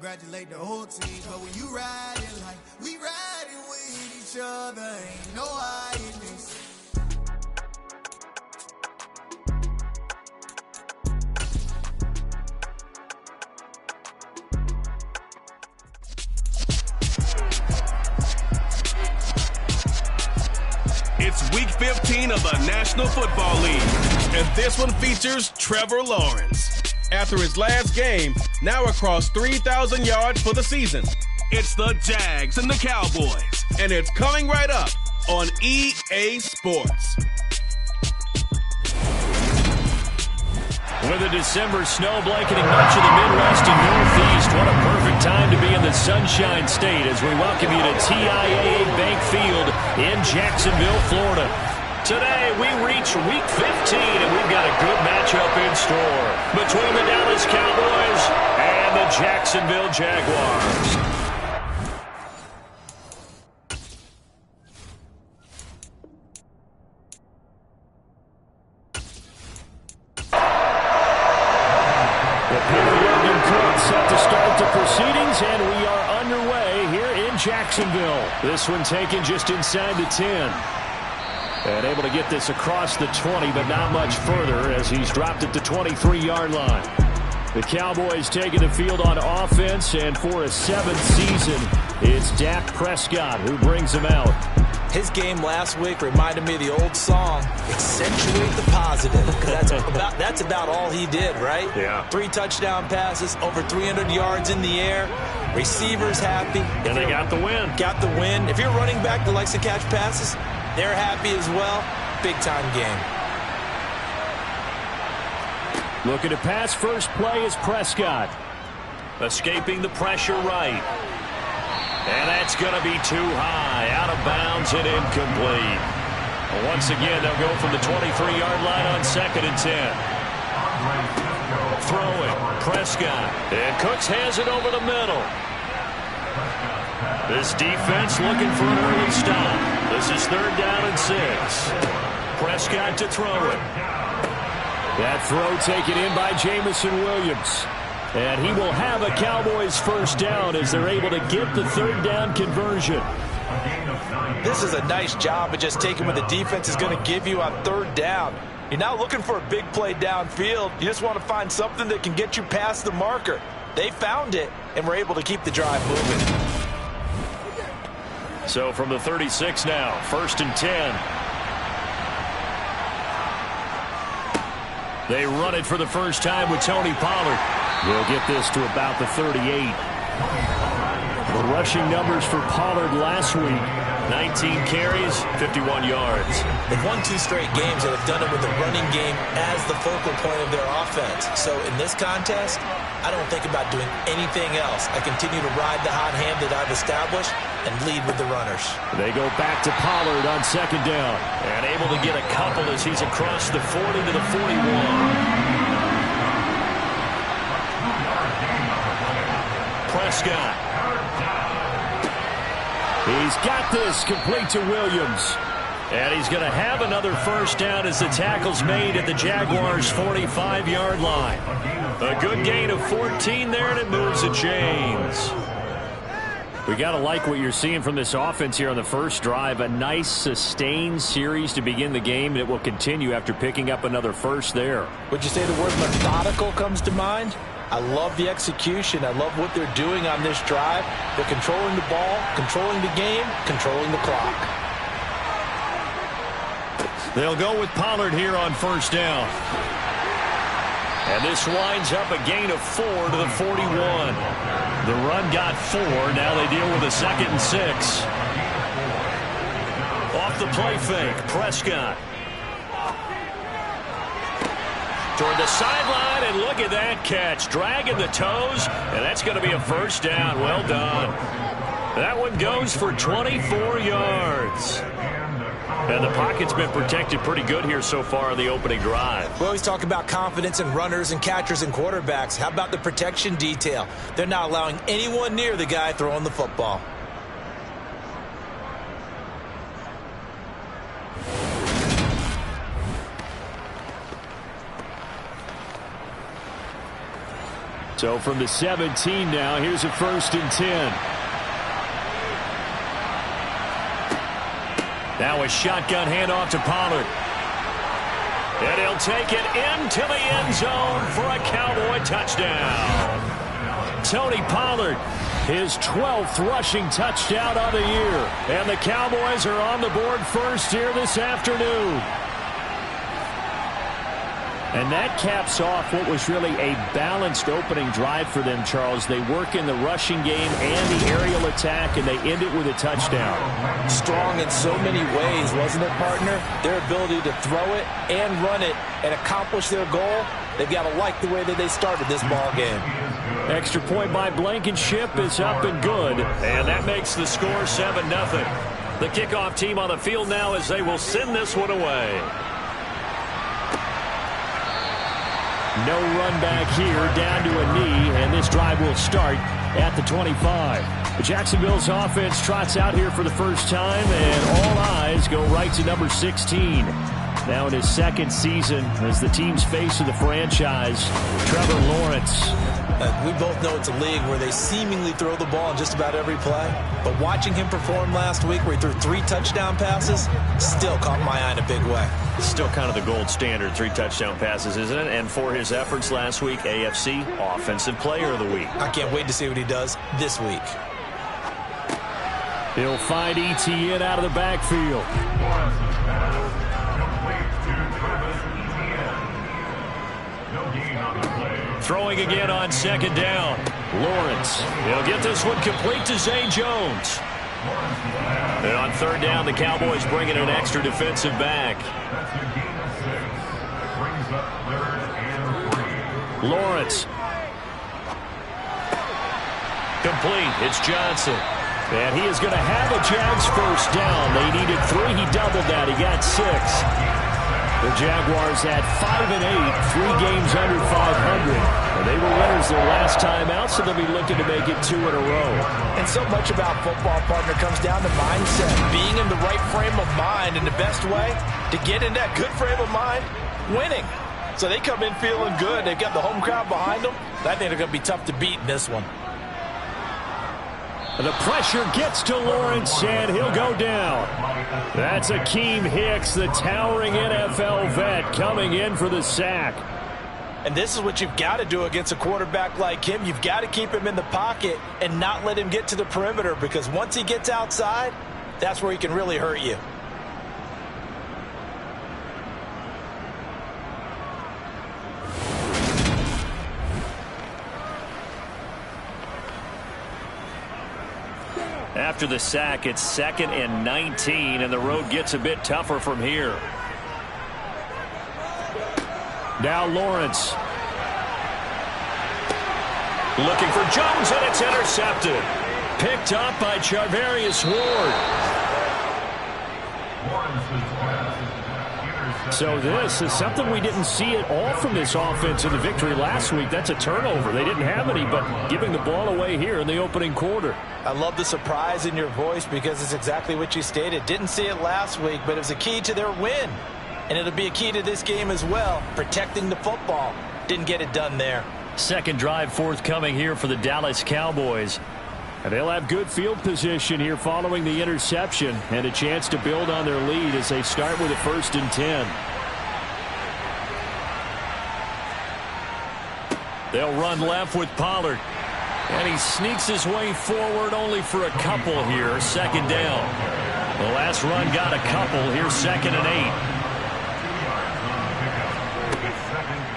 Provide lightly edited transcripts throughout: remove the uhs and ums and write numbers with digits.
congratulate the whole team. But when you riding like we riding with each other, ain't no hiding this. It's week 15 of the National Football League, and this one features Trevor Lawrence. After his last game, now across 3,000 yards for the season. It's the Jags and the Cowboys, and it's coming right up on EA Sports. With a December snow blanketing much of the Midwest and Northeast, what a perfect time to be in the Sunshine State as we welcome you to TIAA Bank Field in Jacksonville, Florida. Today, we reach Week 15, and we've got a good matchup in store between the Dallas Cowboys and the Jacksonville Jaguars. Set to start the proceedings, and we are underway here in Jacksonville. This one taken just inside the 10. And able to get this across the 20, but not much further as he's dropped at the 23-yard line. The Cowboys taking the field on offense, and for a 7th season, it's Dak Prescott who brings them out. His game last week reminded me of the old song, accentuate the positive. That's about all he did, right? Yeah. 3 touchdown passes, over 300 yards in the air. Receivers happy. And they got the win. Got the win. If you're running back that likes to catch passes, they're happy as well. Big-time game. Looking to pass first play is Prescott. Escaping the pressure right. And that's going to be too high. Out of bounds and incomplete. Once again, they'll go from the 23-yard line on 2nd and 10. Throwing. Prescott. And Cooks has it over the middle. This defense looking for an early stop. This is 3rd down and 6. Prescott to throw it. That throw taken in by Jameson Williams. And he will have a Cowboys first down as they're able to get the 3rd down conversion. This is a nice job of just taking what the defense is going to give you on 3rd down. You're not looking for a big play downfield. You just want to find something that can get you past the marker. They found it and were able to keep the drive moving. So from the 36 now, 1st and 10. They run it for the first time with Tony Pollard. He'll get this to about the 38. The rushing numbers for Pollard last week, 19 carries, 51 yards. They've won 2 straight games and have done it with the running game as the focal point of their offense. So in this contest, I don't think about doing anything else. I continue to ride the hot hand that I've established and lead with the runners. They go back to Pollard on 2nd down. And able to get a couple as he's across the 40 to the 41. Prescott. He's got this complete to Williams. And he's going to have another first down as the tackle's made at the Jaguars' 45-yard line. A good gain of 14 there, and it moves the chains. We got to like what you're seeing from this offense here on the first drive. A nice, sustained series to begin the game, and it will continue after picking up another first there. Would you say the word methodical comes to mind? I love the execution. I love what they're doing on this drive. They're controlling the ball, controlling the game, controlling the clock. They'll go with Pollard here on first down. And this winds up a gain of 4 to the 41. The run got 4. Now they deal with a 2nd and 6. Off the play fake, Prescott. Toward the sideline, and look at that catch. Dragging the toes, and that's going to be a first down. Well done. That one goes for 24 yards. And the pocket's been protected pretty good here so far in the opening drive. We always talk about confidence in runners and catchers and quarterbacks. How about the protection detail? They're not allowing anyone near the guy throwing the football. So from the 17 now, here's a 1st and 10. Now a shotgun handoff to Pollard. And he'll take it into the end zone for a Cowboy touchdown. Tony Pollard, his 12th rushing touchdown of the year. And the Cowboys are on the board first here this afternoon. And that caps off what was really a balanced opening drive for them, Charles. They work in the rushing game and the aerial attack, and they end it with a touchdown. Strong in so many ways, wasn't it, partner? Their ability to throw it and run it and accomplish their goal, they've got to like the way that they started this ball game. Extra point by Blankenship is up and good, and that makes the score 7-0. The kickoff team on the field now as they will send this one away. No run back here, down to a knee, and this drive will start at the 25. Jacksonville's offense trots out here for the first time, and all eyes go right to number 16. Now in his 2nd season as the team's face of the franchise, Trevor Lawrence. We both know it's a league where they seemingly throw the ball in just about every play. But watching him perform last week where he threw 3 touchdown passes still caught my eye in a big way. Still kind of the gold standard, 3 touchdown passes, isn't it? And for his efforts last week, AFC Offensive Player of the Week. I can't wait to see what he does this week. He'll find ETN out of the backfield. Throwing again on 2nd down. Lawrence. He'll get this one complete to Zay Jones. And on 3rd down, the Cowboys bring in an extra defensive back. Lawrence. Complete. It's Johnson. And he is going to have a Jags first down. They needed 3. He doubled that. He got 6. The Jaguars at 5-8, 3 games under 500. And they were winners their last time out, so they'll be looking to make it 2 in a row. And so much about football, partner, comes down to mindset. Being in the right frame of mind, and the best way to get in that good frame of mind, winning. So they come in feeling good. They've got the home crowd behind them. I think they're going to be tough to beat in this one. The pressure gets to Lawrence, and he'll go down. That's Akeem Hicks, the towering NFL vet, coming in for the sack. And this is what you've got to do against a quarterback like him. You've got to keep him in the pocket and not let him get to the perimeter, because once he gets outside, that's where he can really hurt you. After the sack, it's 2nd and 19, and the road gets a bit tougher from here. Now Lawrence. Looking for Jones, and it's intercepted. Picked up by Charvarius Ward. So this is something we didn't see at all from this offense in the victory last week. That's a turnover. They didn't have any, but giving the ball away here in the opening quarter. I love the surprise in your voice, because it's exactly what you stated. Didn't see it last week, but it was a key to their win. And it'll be a key to this game as well, protecting the football. Didn't get it done there. 2nd drive forthcoming here for the Dallas Cowboys. And they'll have good field position here following the interception, and a chance to build on their lead as they start with a 1st and 10. They'll run left with Pollard. And he sneaks his way forward only for a couple here. 2nd down. The last run got a couple. Here's 2nd and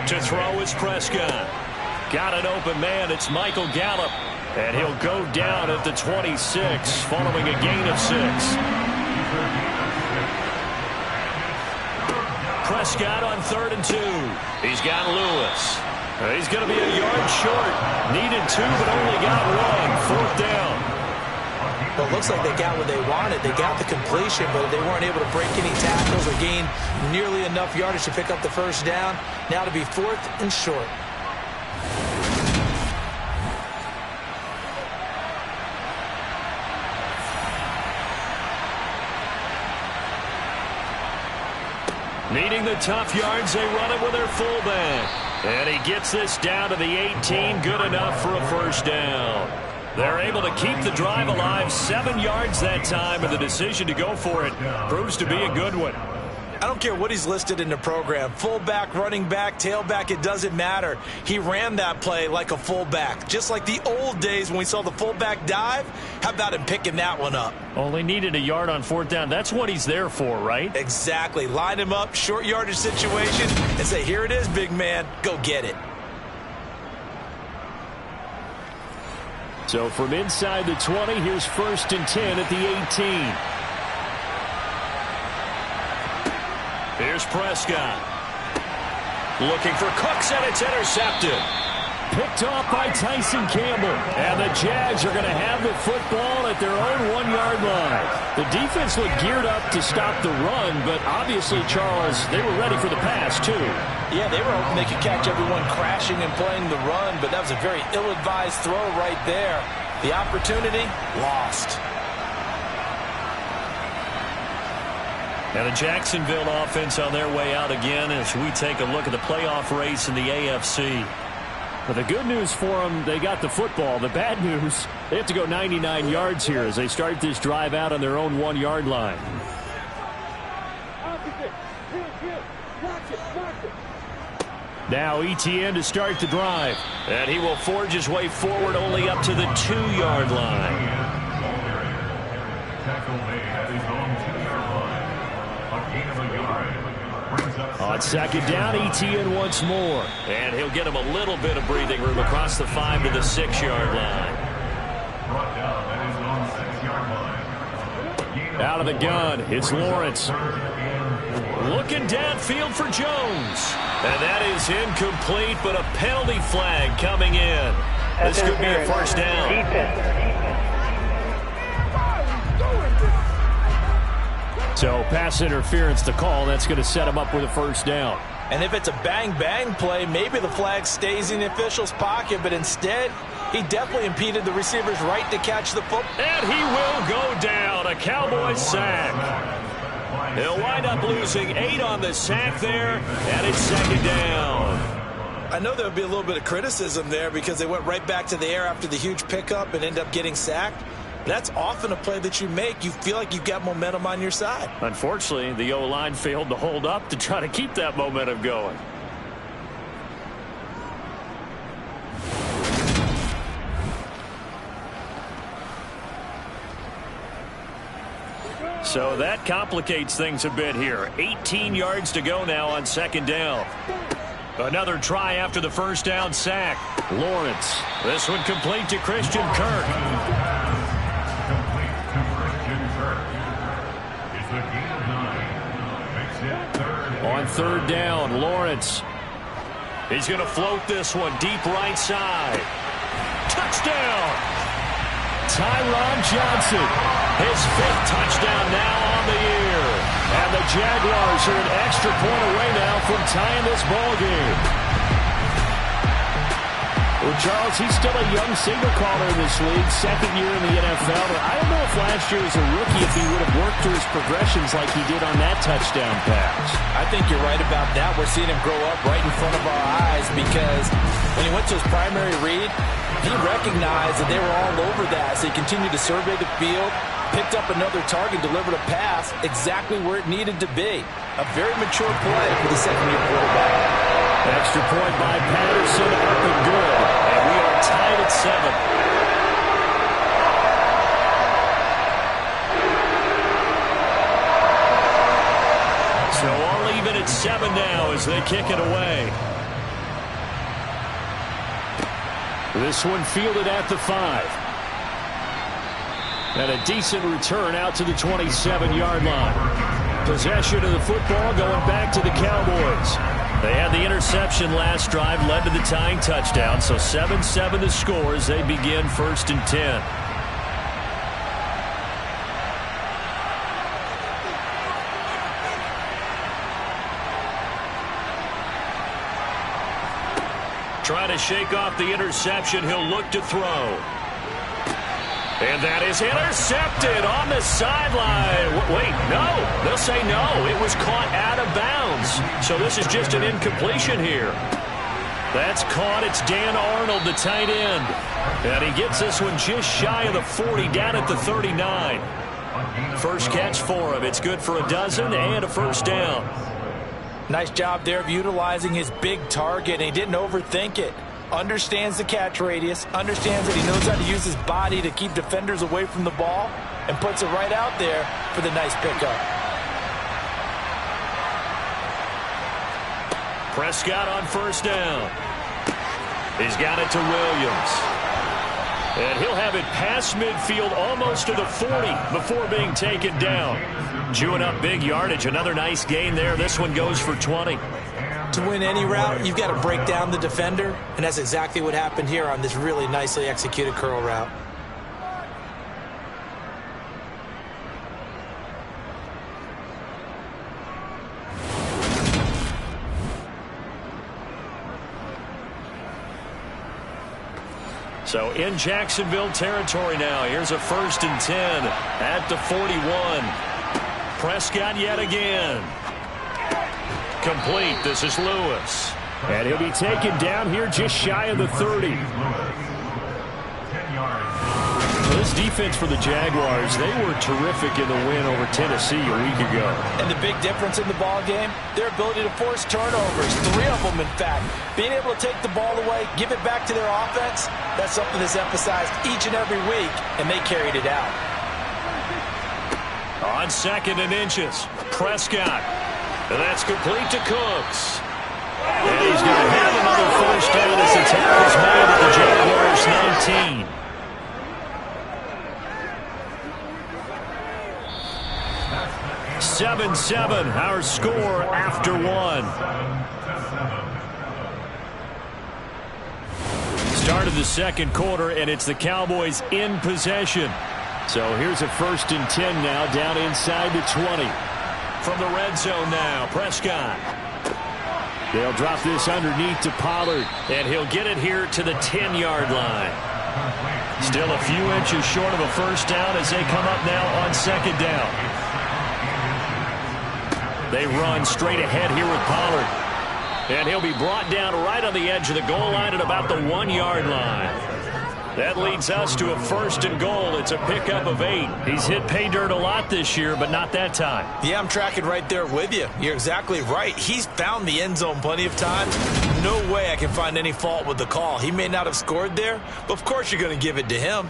8. To throw is Prescott. Got an open man. It's Michael Gallup. And he'll go down at the 26 following a gain of 6. Prescott on 3rd and 2. He's got Lewis. He's going to be a yard short. Needed 2, but only got 1. 4th down. Well, it looks like they got what they wanted. They got the completion, but they weren't able to break any tackles or gain nearly enough yardage to pick up the 1st down. Now to be 4th and short. Needing the tough yards, they run it with their fullback. And he gets this down to the 18. Good enough for a first down. They're able to keep the drive alive. 7 yards that time, and the decision to go for it proves to be a good one. I don't care what he's listed in the program. Fullback, running back, tailback, it doesn't matter. He ran that play like a fullback. Just like the old days when we saw the fullback dive. How about him picking that one up? Only needed a yard on 4th down. That's what he's there for, right? Exactly. Line him up, short yardage situation, and say, here it is, big man. Go get it. So from inside the 20, here's 1st and 10 at the 18. Here's Prescott. Looking for Cooks, and it's intercepted. Picked off by Tyson Campbell. And the Jags are going to have the football at their own 1-yard line. The defense looked geared up to stop the run, but obviously, Charles, they were ready for the pass, too. Yeah, they were hoping they could catch everyone crashing and playing the run, but that was a very ill-advised throw right there. The opportunity, lost. And the Jacksonville offense on their way out again as we take a look at the playoff race in the AFC. But the good news for them, they got the football. The bad news, they have to go 99 yards here as they start this drive out on their own 1-yard line. Now Etienne to start the drive. And he will forge his way forward only up to the 2-yard line. On 2nd down, Etienne once more. And he'll get him a little bit of breathing room across the 5 to the 6-yard line. Out of the gun, it's Lawrence. Looking downfield for Jones. And that is incomplete, but a penalty flag coming in. This could be a first down. So pass interference to call. That's going to set him up with a first down. And if it's a bang-bang play, maybe the flag stays in the official's pocket, but instead, he definitely impeded the receiver's right to catch the football. And he will go down. A Cowboys sack. He'll wind up losing 8 on the sack there, and it's 2nd down. I know there would be a little bit of criticism there because they went right back to the air after the huge pickup and end up getting sacked. That's often a play that you make. You feel like you've got momentum on your side. Unfortunately, the O-line failed to hold up to try to keep that momentum going. So that complicates things a bit here. 18 yards to go now on 2nd down. Another try after the first down sack. Lawrence. This one complete to Christian Kirk. On 3rd down, Lawrence. He's going to float this one deep right side. Touchdown! Tyron Johnson. His 5th touchdown now on the year. And the Jaguars are an extra point away now from tying this ball game. Well, Charles, he's still a young signal caller in this league, 2nd year in the NFL. But I don't know if last year as a rookie if he would have worked through his progressions like he did on that touchdown pass. I think you're right about that. We're seeing him grow up right in front of our eyes because when he went to his primary read, he recognized that they were all over that. So he continued to survey the field, picked up another target, delivered a pass exactly where it needed to be. A very mature play for the 2nd-year quarterback. Extra point by Patterson, up and good. And we are tied at 7. So all even at 7 now as they kick it away. This one fielded at the 5. And a decent return out to the 27-yard line. Possession of the football going back to the Cowboys. They had the interception last drive, led to the tying touchdown. So 7-7 to score as they begin 1st and 10. Trying to shake off the interception. He'll look to throw. And that is intercepted on the sideline. Wait, no. They'll say no. It was caught out of bounds. So this is just an incompletion here. That's caught. It's Dan Arnold, the tight end. And he gets this one just shy of the 40, down at the 39. First catch for him. It's good for a dozen and a first down. Nice job there of utilizing his big target, and he didn't overthink it. Understands the catch radius, understands that he knows how to use his body to keep defenders away from the ball, and puts it right out there for the nice pickup. Prescott on first down. He's got it to Williams. And he'll have it past midfield almost to the 40 before being taken down. Chewing up big yardage. Another nice gain there. This one goes for 20. To win any route, you've got to break down the defender, and that's exactly what happened here on this really nicely executed curl route. So in Jacksonville territory now. Here's a 1st and 10 at the 41. Prescott yet again. Complete. This is Lewis. And he'll be taken down here just shy of the 30. This defense for the Jaguars, they were terrific in the win over Tennessee a week ago. And the big difference in the ball game, their ability to force turnovers, 3 of them in fact. Being able to take the ball away, give it back to their offense, that's something that's emphasized each and every week, and they carried it out. On 2nd and inches, Prescott. And that's complete to Cooks. And he's going to have another first down as the tackle is made at the Jaguars 19. Seven, our score after 1. Start of the second quarter, and it's the Cowboys in possession. So here's a 1st and 10 now, down inside the 20. From the red zone now, Prescott. They'll drop this underneath to Pollard, and he'll get it here to the 10-yard line. Still a few inches short of a first down as they come up now on 2nd down. They run straight ahead here with Pollard. And he'll be brought down right on the edge of the goal line at about the 1-yard line. That leads us to a 1st and goal. It's a pickup of 8. He's hit pay dirt a lot this year, but not that time. Yeah, I'm tracking right there with you. You're exactly right. He's found the end zone plenty of times. No way I can find any fault with the call. He may not have scored there, but of course you're going to give it to him.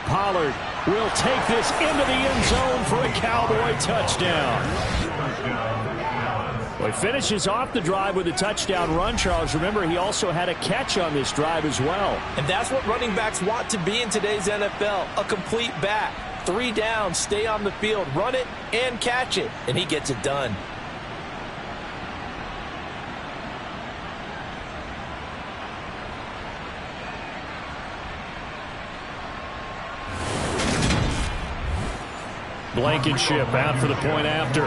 Pollard will take this into the end zone for a Cowboy touchdown. Well, he finishes off the drive with a touchdown run, Charles. Remember, he also had a catch on this drive as well. And that's what running backs want to be in today's NFL, a complete back. 3 down, stay on the field, run it, and catch it. And he gets it done. Blankenship out for the point after.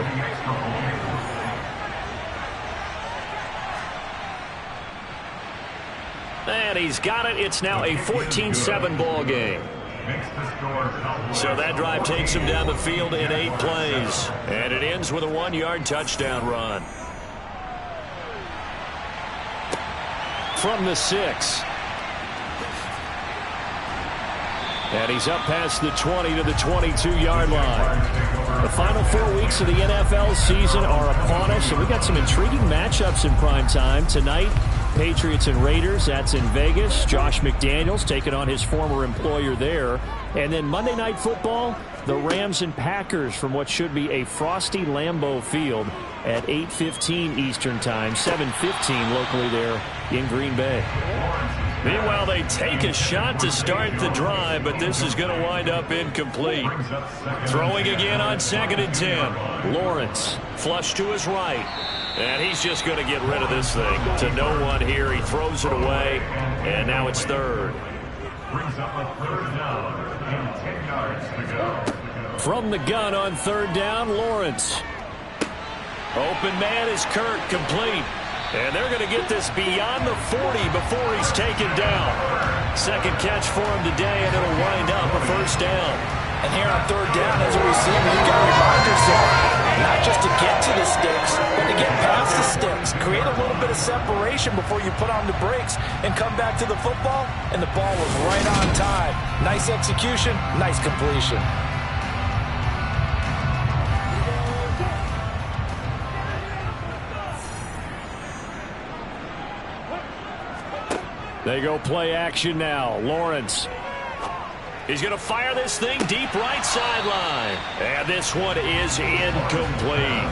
And he's got it. It's now a 14-7 ball game. So that drive takes him down the field in 8 plays. And it ends with a 1-yard touchdown run. From the 6. And he's up past the 20 to the 22-yard line. The final 4 weeks of the NFL season are upon us, and we've got some intriguing matchups in prime time. Tonight, Patriots and Raiders, that's in Vegas. Josh McDaniels taking on his former employer there. And then Monday Night Football, the Rams and Packers from what should be a frosty Lambeau Field at 8:15 Eastern Time, 7:15 locally there in Green Bay. Meanwhile, they take a shot to start the drive, but this is going to wind up incomplete. Throwing again on 2nd and 10. Lawrence, flush to his right. And he's just going to get rid of this thing. To no one here. He throws it away, and now it's 3rd. From the gun on 3rd down, Lawrence. Open man is Kirk, complete. And they're going to get this beyond the 40 before he's taken down. Second catch for him today, and it'll wind up a first down. And here on third down, as a receiver, you've got to remind yourself, not just to get to the sticks, but to get past the sticks. Create a little bit of separation before you put on the brakes and come back to the football. And the ball was right on time. Nice execution, nice completion. They go play action now. Lawrence. He's going to fire this thing deep right sideline. And this one is incomplete.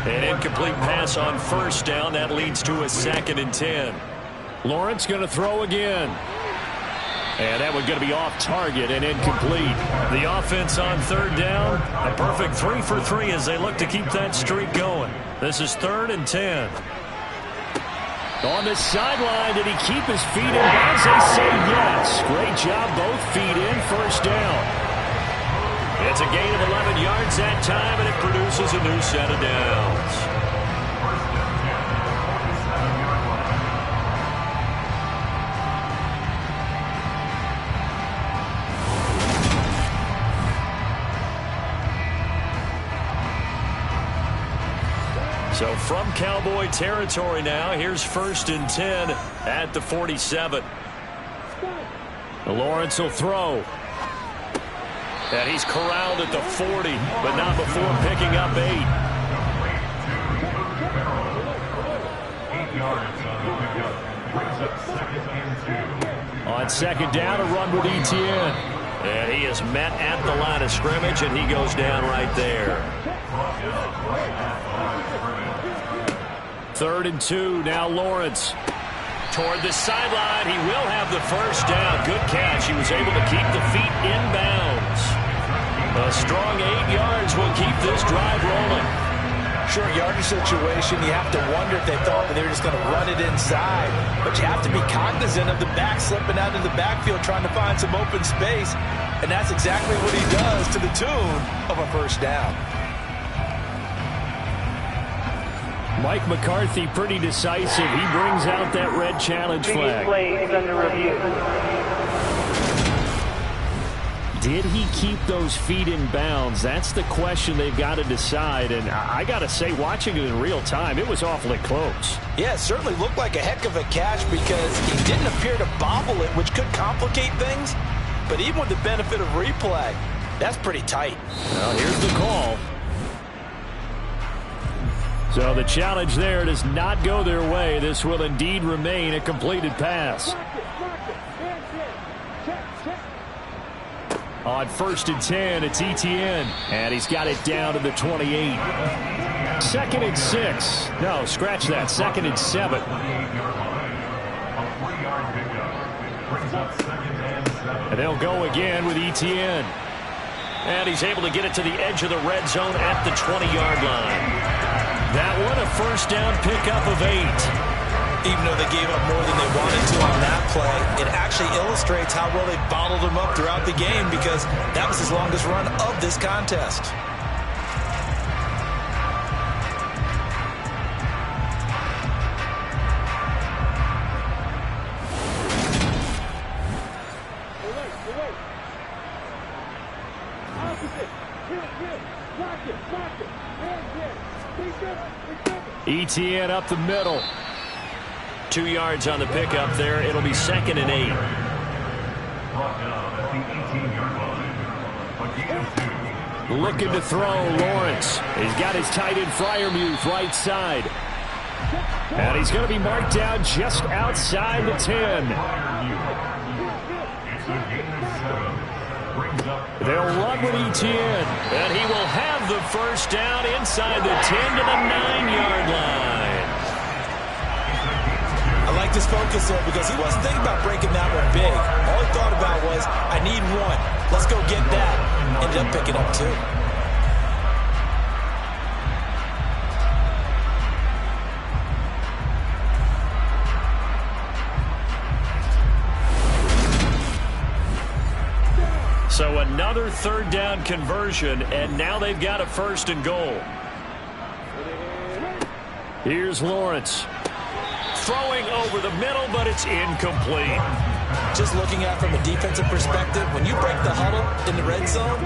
An incomplete pass on first down. That leads to a 2nd and 10. Lawrence going to throw again. And that one's going to be off target and incomplete. The offense on third down. A perfect 3 for 3 as they look to keep that streak going. This is 3rd and 10. On the sideline, did he keep his feet in bounds? They say yes. Great job, both feet in, first down. It's a gain of 11 yards that time, and it produces a new set of downs. So from Cowboy territory now, here's 1st and 10 at the 47. Lawrence will throw. And he's corralled at the 40, but not before picking up 8. 8 yards on the pickup. Brings up 2nd and 2. On second down, a run with Etienne. And he is met at the line of scrimmage, and he goes down right there. 3rd and 2, now Lawrence. Toward the sideline, he will have the first down. Good catch. He was able to keep the feet in bounds. A strong 8 yards will keep this drive rolling. Short yardage situation, you have to wonder if they thought that they were just going to run it inside. But you have to be cognizant of the back slipping out of the backfield trying to find some open space. And that's exactly what he does to the tune of a first down. Mike McCarthy pretty decisive. He brings out that red challenge flag. Play is under review. Did he keep those feet in bounds? That's the question they've got to decide. And I got to say, watching it in real time, it was awfully close. Yeah, it certainly looked like a heck of a catch because he didn't appear to bobble it, which could complicate things. But even with the benefit of replay, that's pretty tight. Well, here's the call. So the challenge there does not go their way. This will indeed remain a completed pass. On 1st and 10, it's Etienne. And he's got it down to the 28. 2nd and 6. No, scratch that. 2nd and 7. And they'll go again with Etienne. And he's able to get it to the edge of the red zone at the 20-yard line. That one a first down pickup of 8. Even though they gave up more than they wanted to on that play, it actually illustrates how well they bottled them up throughout the game because that was his longest run of this contest. Etienne up the middle. 2 yards on the pickup there. It'll be 2nd and 8. Looking to throw, Lawrence. He's got his tight end Freiermuth right side. And he's going to be marked down just outside the 10. They'll run with Etienne. And he will have the first down inside the 10 to the 9-yard line. I like this focus there because he wasn't thinking about breaking that one big. All he thought about was, I need one. Let's go get that. Ended up picking up 2. So another 3rd down conversion, and now they've got a 1st and goal. Here's Lawrence. Throwing over the middle, but it's incomplete. Just looking at it from a defensive perspective, when you break the huddle in the red zone,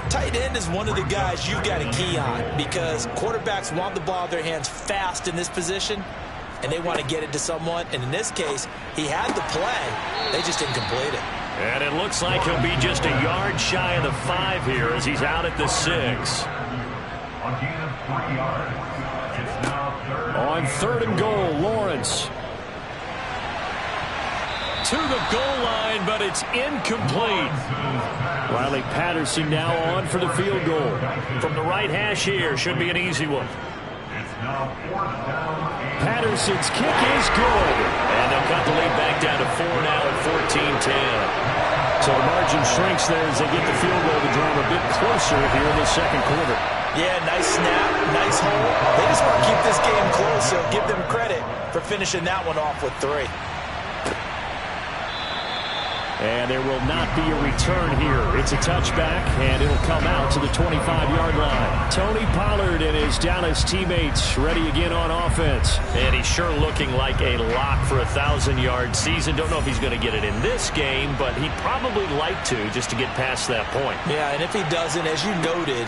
tight end is one of the guys you've got to key on because quarterbacks want the ball in their hands fast in this position, and they want to get it to someone. And in this case, he had the play. They just didn't complete it. And it looks like he'll be just a yard shy of the 5 here as he's out at the 6. On gain of 3 yards. It's now third. On 3rd and goal, Lawrence. To the goal line, but it's incomplete. Riley Patterson now on for the field goal. From the right hash here, should be an easy one. It's now 4th down. Patterson's kick is good. And they'll cut the lead back down to 4 now at 14-10. So the margin shrinks there as they get the field goal to draw them a bit closer here in the second quarter. Yeah, nice snap, nice hole. They just want to keep this game close, so give them credit for finishing that one off with 3. And there will not be a return here. It's a touchback, and it'll come out to the 25-yard line. Tony Pollard and his Dallas teammates ready again on offense. And he's sure looking like a lock for a 1,000-yard season. Don't know if he's going to get it in this game, but he'd probably like to just to get past that point. Yeah, and if he doesn't, as you noted,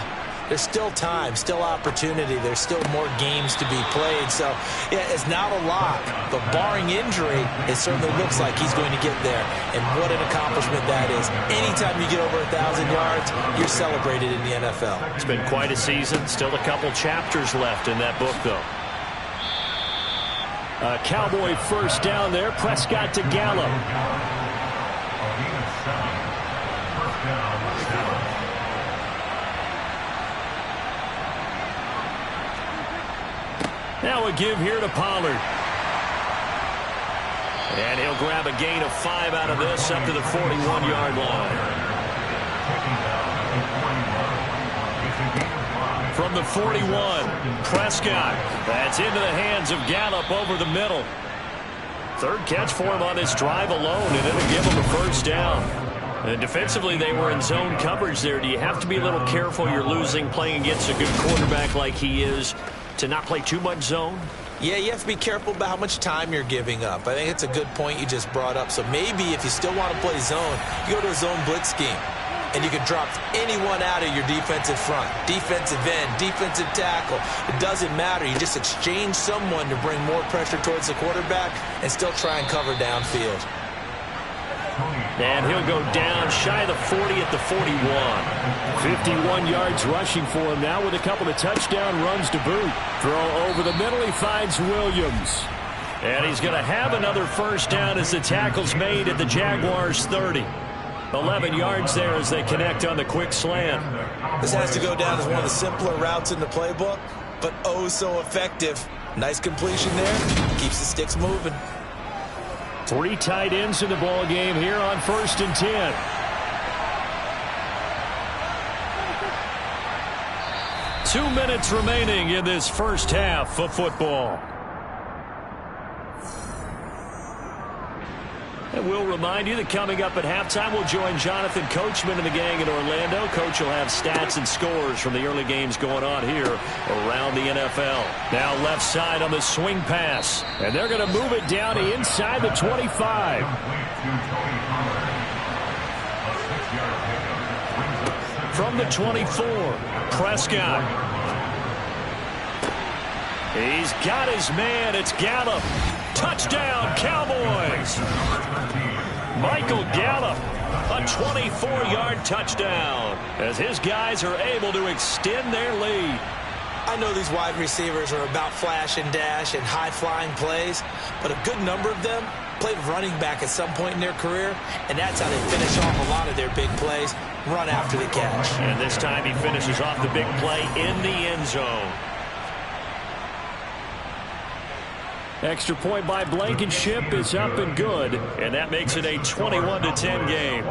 there's still time, still opportunity. There's still more games to be played. So, yeah, it's not a lock. But barring injury, it certainly looks like he's going to get there. And what an accomplishment that is. Anytime you get over 1,000 yards, you're celebrated in the NFL. It's been quite a season. Still a couple chapters left in that book, though. A Cowboy first down there. Prescott to Gallup. On gain of 7. First down, 7. Now a give here to Pollard. And he'll grab a gain of 5 out of this up to the 41-yard line. From the 41, Prescott. That's into the hands of Gallup over the middle. 3rd catch for him on this drive alone, and it'll give him a first down. And defensively, they were in zone coverage there. Do you have to be a little careful you're losing playing against a good quarterback like he is to not play too much zone? Yeah, you have to be careful about how much time you're giving up. I think it's a good point you just brought up. So maybe if you still want to play zone, you go to a zone blitz scheme. And you can drop anyone out of your defensive front. Defensive end, defensive tackle. It doesn't matter. You just exchange someone to bring more pressure towards the quarterback and still try and cover downfield. And he'll go down shy of the 40 at the 41. 51 yards rushing for him now with a couple of touchdown runs to boot. Throw over the middle. He finds Williams. And he's going to have another first down as the tackle's made at the Jaguars' 30. 11 yards there as they connect on the quick slant. This has to go down as one of the simpler routes in the playbook, but oh so effective. Nice completion there. Keeps the sticks moving. 3 tight ends in the ball game here on 1st and 10. Two minutes remaining in this first half of football. And we'll remind you that coming up at halftime, we'll join Jonathan Coachman and the gang in Orlando. Coach will have stats and scores from the early games going on here around the NFL. Now left side on the swing pass. And they're going to move it down inside the 25. From the 24, Prescott. He's got his man. It's Gallup. Touchdown, Cowboys. Michael Gallup, a 24-yard touchdown as his guys are able to extend their lead. I know these wide receivers are about flash and dash and high-flying plays, but a good number of them played running back at some point in their career, and that's how they finish off a lot of their big plays, run after the catch. And this time he finishes off the big play in the end zone. Extra point by Blankenship is up and good, and that makes it a 21-10 game.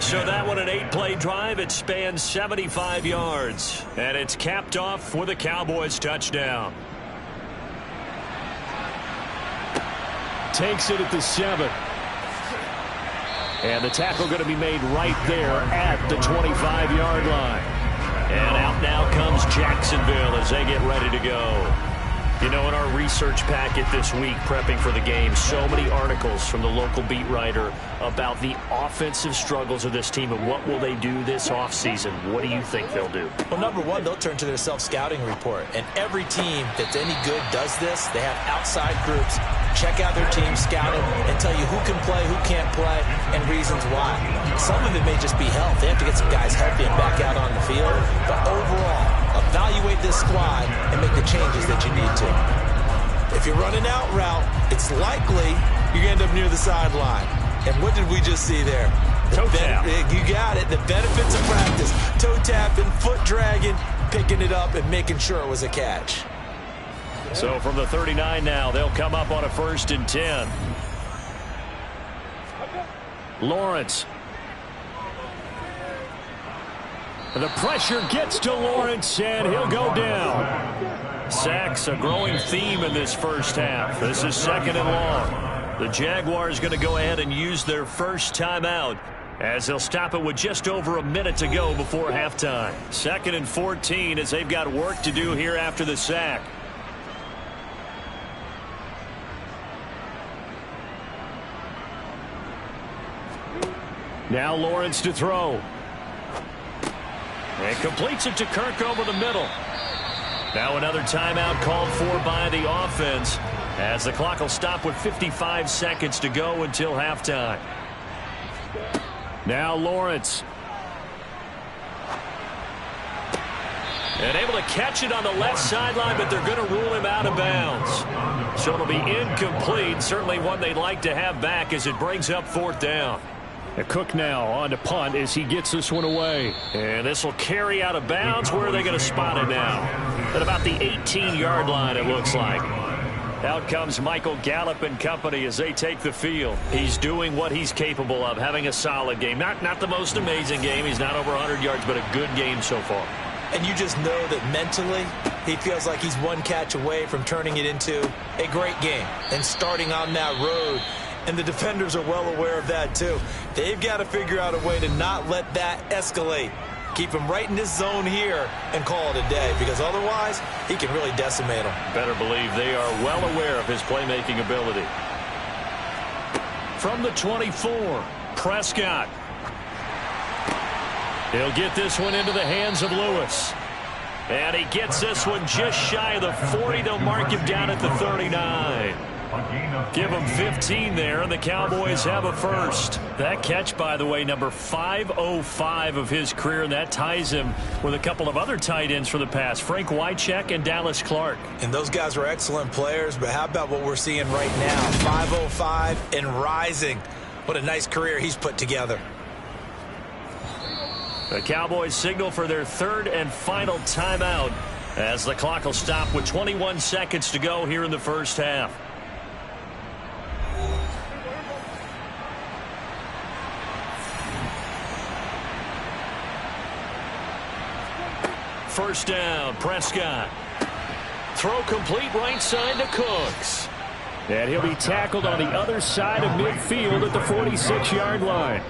So that one, an 8-play drive. It spans 75 yards, and it's capped off with a Cowboys touchdown. Takes it at the 7. And the tackle going to be made right there at the 25-yard line. And out now comes Jacksonville as they get ready to go. You know, in our research packet this week, prepping for the game, so many articles from the local beat writer about the offensive struggles of this team and what will they do this offseason. What do you think they'll do? Well, number one, they'll turn to their self-scouting report. And every team that's any good does this. They have outside groups check out their team, scout them, and tell you who can play, who can't play, and reasons why. Some of it may just be health. They have to get some guys healthy and back out on the field. But overall, evaluate this squad and make the changes that you need to. If you're running out route, it's likely you're going to end up near the sideline. And what did we just see there? Toe tap. You got it. The benefits of practice. Toe tapping, foot dragging, picking it up, and making sure it was a catch. So from the 39 now, they'll come up on a 1st and 10. Lawrence. The pressure gets to Lawrence, and he'll go down. Sacks, a growing theme in this first half. This is 2nd and long. The Jaguars going to go ahead and use their first timeout as they'll stop it with just over a minute to go before halftime. 2nd and 14 as they've got work to do here after the sack. Now Lawrence to throw. And completes it to Kirk over the middle. Now another timeout called for by the offense as the clock will stop with 55 seconds to go until halftime. Now Lawrence. And able to catch it on the left sideline, but they're going to rule him out of bounds. So it'll be incomplete. Certainly one they'd like to have back as it brings up 4th down. Cook now on to punt as he gets this one away. And this will carry out of bounds. Where are they going to spot it now? At about the 18-yard line, it looks like. Out comes Michael Gallup and company as they take the field. He's doing what he's capable of, having a solid game. Not the most amazing game. He's not over 100 yards, but a good game so far. And you just know that mentally he feels like he's one catch away from turning it into a great game and starting on that road. And the defenders are well aware of that, too. They've got to figure out a way to not let that escalate. Keep him right in this zone here and call it a day, because otherwise he can really decimate them. Better believe they are well aware of his playmaking ability. From the 24, Prescott. He'll get this one into the hands of Lewis. And he gets this one just shy of the 40. They'll mark him down at the 39. Give him 15 there, and the Cowboys have a first. That catch, by the way, number 505 of his career, and that ties him with a couple of other tight ends for the past, Frank Wycheck and Dallas Clark. And those guys were excellent players, but how about what we're seeing right now? 505 and rising. What a nice career he's put together. The Cowboys signal for their 3rd and final timeout as the clock will stop with 21 seconds to go here in the first half. First down, Prescott. Throw complete right side to Cooks. And he'll be tackled on the other side of midfield at the 46-yard line.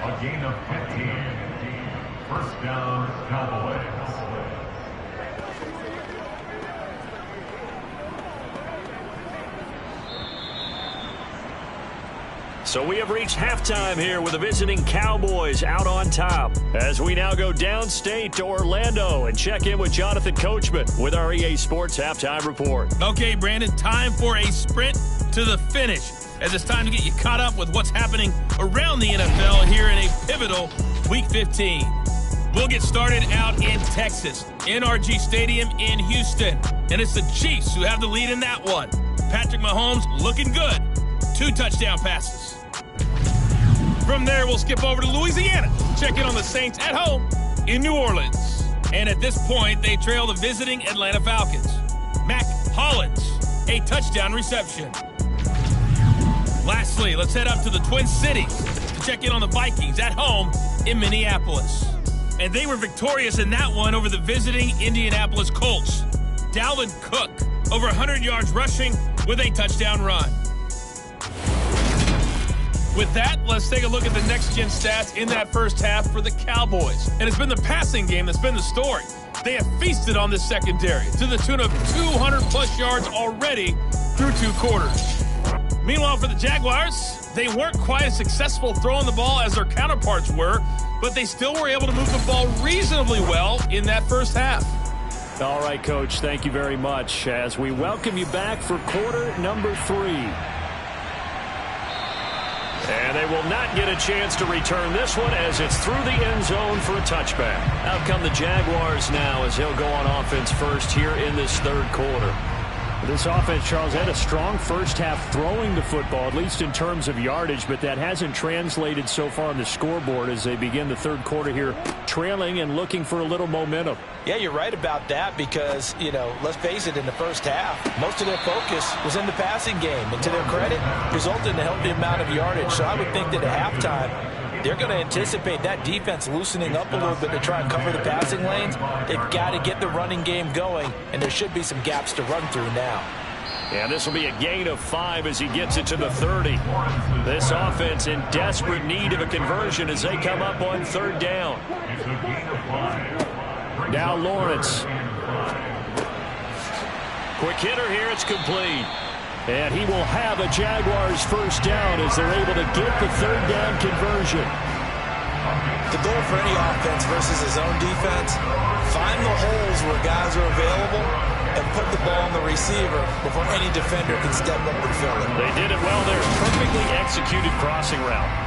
A gain of 15. First down, Cowboys. So we have reached halftime here with the visiting Cowboys out on top. As we now go downstate to Orlando and check in with Jonathan Coachman with our EA Sports Halftime Report. Okay, Brandon, time for a sprint to the finish, as it's time to get you caught up with what's happening around the NFL here in a pivotal Week 15. We'll get started out in Texas, NRG Stadium in Houston. And it's the Chiefs who have the lead in that one. Patrick Mahomes looking good. 2 touchdown passes. From there, we'll skip over to Louisiana. Check in on the Saints at home in New Orleans. And at this point, they trail the visiting Atlanta Falcons. Mac Hollins, a touchdown reception. Lastly, let's head up to the Twin Cities to check in on the Vikings at home in Minneapolis. And they were victorious in that one over the visiting Indianapolis Colts. Dalvin Cook, over 100 yards rushing with a touchdown run. With that, let's take a look at the next-gen stats in that first half for the Cowboys. And it's been the passing game that's been the story. They have feasted on this secondary to the tune of 200-plus yards already through 2 quarters. Meanwhile, for the Jaguars, they weren't quite as successful throwing the ball as their counterparts were, but they still were able to move the ball reasonably well in that first half. All right, Coach, thank you very much as we welcome you back for quarter number 3. And they will not get a chance to return this one as it's through the end zone for a touchback. Out come the Jaguars now as he'll go on offense first here in this 3rd quarter. This offense, Charles, had a strong first half throwing the football, at least in terms of yardage, but that hasn't translated so far on the scoreboard as they begin the 3rd quarter here trailing and looking for a little momentum. Yeah, you're right about that because, let's face it, in the first half, most of their focus was in the passing game. And to their credit, resulted in a healthy amount of yardage. So I would think that at halftime, they're going to anticipate that defense loosening up a little bit to try and cover the passing lanes. They've got to get the running game going, and there should be some gaps to run through now. And this will be a gain of 5 as he gets it to the 30. This offense in desperate need of a conversion as they come up on 3rd down. Now Lawrence. Quick hitter here, it's complete. And he will have a Jaguars first down as they're able to get the 3rd down conversion. The goal for any offense versus his own defense, find the holes where guys are available and put the ball on the receiver before any defender can step up and fill it. They did it well there. Perfectly executed crossing route.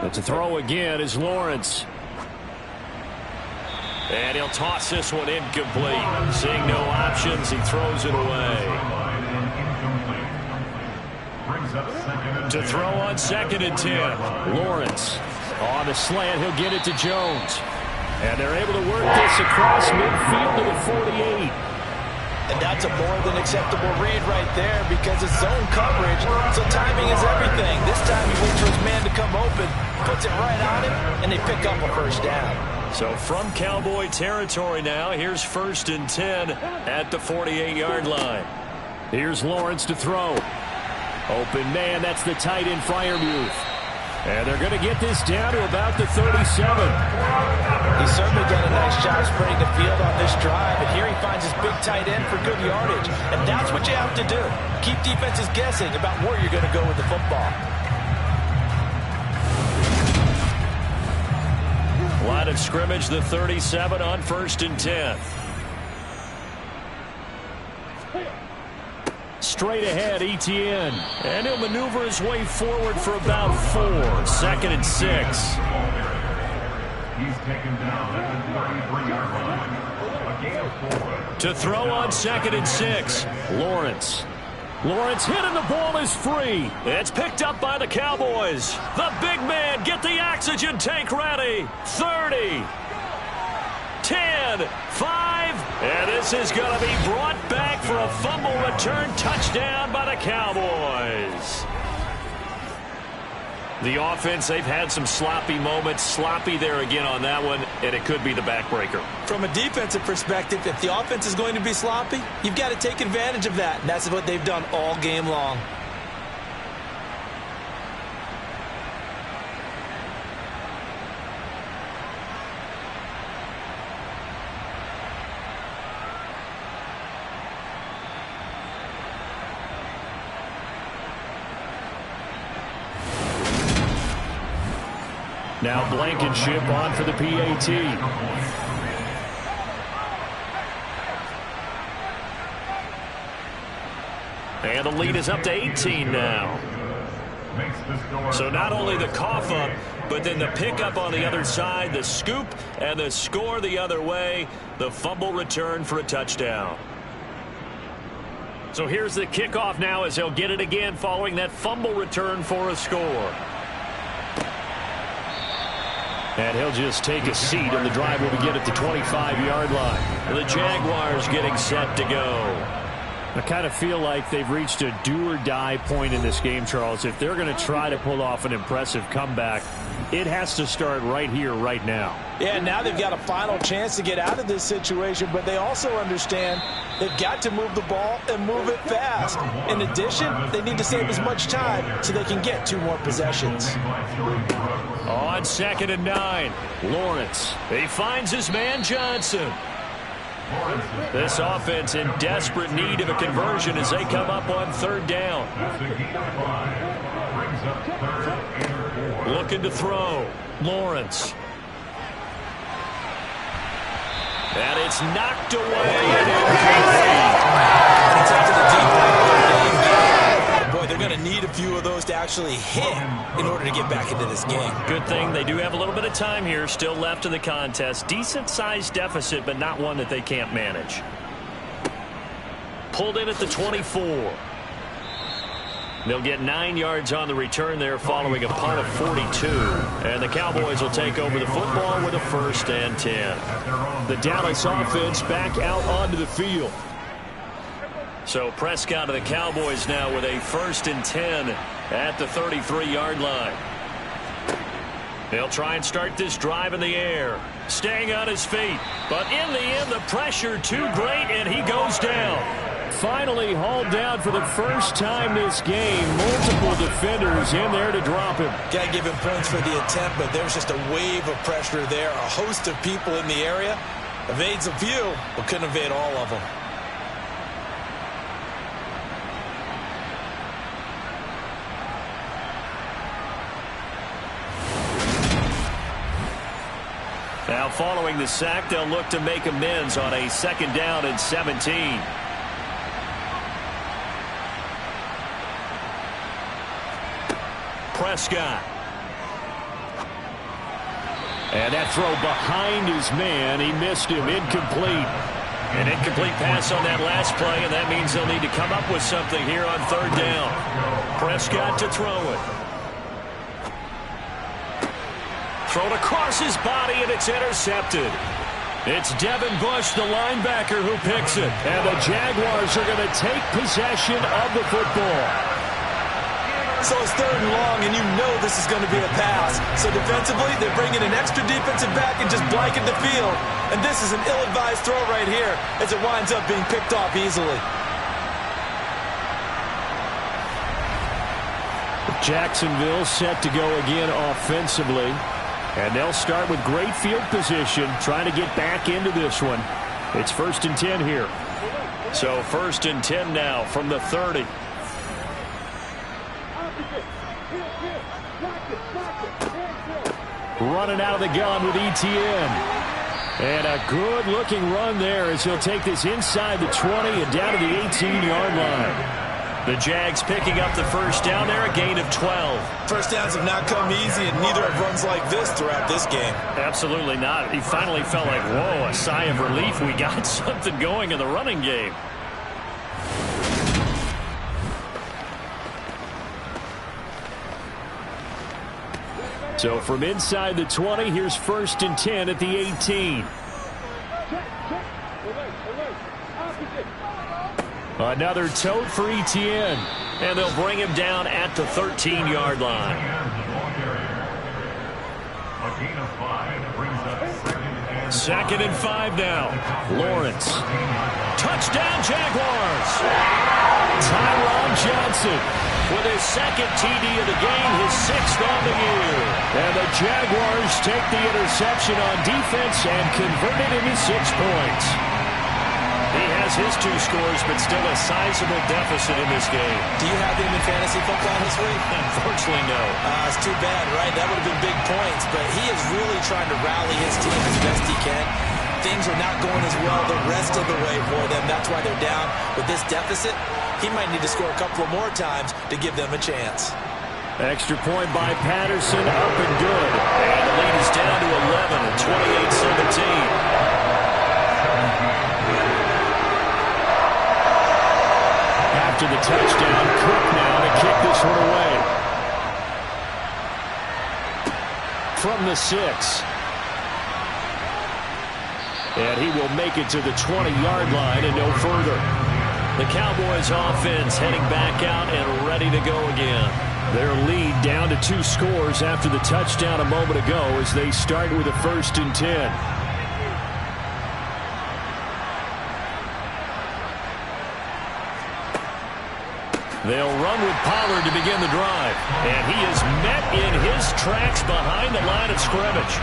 But to throw again is Lawrence. And he'll toss this one incomplete. Seeing no options, he throws it away. To throw on 2nd and 10. Lawrence on the slant. He'll get it to Jones. And they're able to work this across midfield to the 48. And that's a more than acceptable read right there because it's zone coverage, so timing is everything. This time he waits for his man to come open, puts it right on him, and they pick up a first down. So from Cowboy territory now, here's 1st and 10 at the 48-yard line. Here's Lawrence to throw. Open man, that's the tight end Freiermuth. And they're going to get this down to about the 37. He's certainly done a nice job spreading the field on this drive, and here he finds his big tight end for good yardage. And that's what you have to do. Keep defenses guessing about where you're going to go with the football. Line of scrimmage, the 37 on 1st and 10. Straight ahead, Etienne. And he'll maneuver his way forward for about 4. 2nd and 6. He's taken down at the 33-yard line. A gain of 4. To throw on 2nd and 6. Lawrence. Lawrence hit and the ball is free. It's picked up by the Cowboys. The big man, get the oxygen tank ready. 30. 10, 5, and this is going to be brought back for a fumble return touchdown by the Cowboys. The offense, they've had some sloppy moments. Sloppy there again on that one, and it could be the backbreaker. From a defensive perspective, if the offense is going to be sloppy, you've got to take advantage of that, and that's what they've done all game long. Now Blankenship on for the PAT. And the lead is up to 18 now. So not only the cough up, but then the pickup on the other side, the scoop, and the score the other way, the fumble return for a touchdown. So here's the kickoff now as they'll get it again following that fumble return for a score. And he'll just take a seat, and the drive will begin at the 25-yard line. The Jaguars getting set to go. I kind of feel like they've reached a do-or-die point in this game, Charles. If they're going to try to pull off an impressive comeback, it has to start right here, right now. Yeah, now they've got a final chance to get out of this situation, but they also understand They've got to move the ball and move it fast. In addition, they need to save as much time so they can get 2 more possessions. On 2nd and 9, Lawrence. He finds his man Johnson. This offense in desperate need of a conversion as they come up on 3rd down. Looking to throw. Lawrence. And it's knocked away. Boy, they're going to need a few of those to actually hit in order to get back into this game. Good thing they do have a little bit of time here still left in the contest. Decent-sized deficit, but not one that they can't manage. Pulled in at the 24. They'll get 9 yards on the return there following a punt of 42. And the Cowboys will take over the football with a 1st and 10. The Dallas offense back out onto the field. So Prescott of the Cowboys now with a 1st and 10 at the 33-yard line. They'll try and start this drive in the air. Staying on his feet. But in the end, the pressure too great, and he goes down. Finally hauled down for the first time this game. Multiple defenders in there to drop him. Got to give him points for the attempt, but there was just a wave of pressure there. A host of people in the area. Evades a few, but couldn't evade all of them. Now following the sack, they'll look to make amends on a 2nd down and 17. Prescott. And that throw behind his man. He missed him. Incomplete. An incomplete pass on that last play, and that means they'll need to come up with something here on 3rd down. Prescott to throw it. Thrown across his body, and it's intercepted. It's Devin Bush, the linebacker, who picks it. And the Jaguars are going to take possession of the football. So it's 3rd and long, and you know this is going to be a pass. So defensively, they're bringing an extra defensive back and just blanket the field. And this is an ill-advised throw right here as it winds up being picked off easily. Jacksonville set to go again offensively. And they'll start with great field position, trying to get back into this one. It's 1st and 10 here. So 1st and 10 now from the 30. Running out of the gun with Etienne. And a good-looking run there as he'll take this inside the 20 and down to the 18-yard line. The Jags picking up the 1st down there, a gain of 12. First downs have not come easy, and neither have runs like this throughout this game. Absolutely not. He finally felt like, whoa, a sigh of relief. We got something going in the running game. So from inside the 20, here's 1st and 10 at the 18. Another tote for Etienne. And they'll bring him down at the 13-yard line. A gain of 5 brings up 2nd and 5 now. Lawrence. Touchdown, Jaguars. Tyron Johnson with his 2nd TD of the game, his 6th on the year. And the Jaguars take the interception on defense and convert it into 6 points. He has his 2 scores, but still a sizable deficit in this game. Do you have him in fantasy football this week? Unfortunately, no. It's too bad, right? That would have been big points, but he is really trying to rally his team as best he can. Things are not going as well the rest of the way for them. That's why they're down. With this deficit, he might need to score a couple of more times to give them a chance. Extra point by Patterson, up and good. And the lead is down to 11 at 28-17. After the touchdown, Cook now to kick this one away. From the 6. And he will make it to the 20-yard line and no further. The Cowboys offense heading back out and ready to go again. Their lead down to 2 scores after the touchdown a moment ago as they start with a 1st and 10. They'll run with Pollard to begin the drive. And he is met in his tracks behind the line of scrimmage.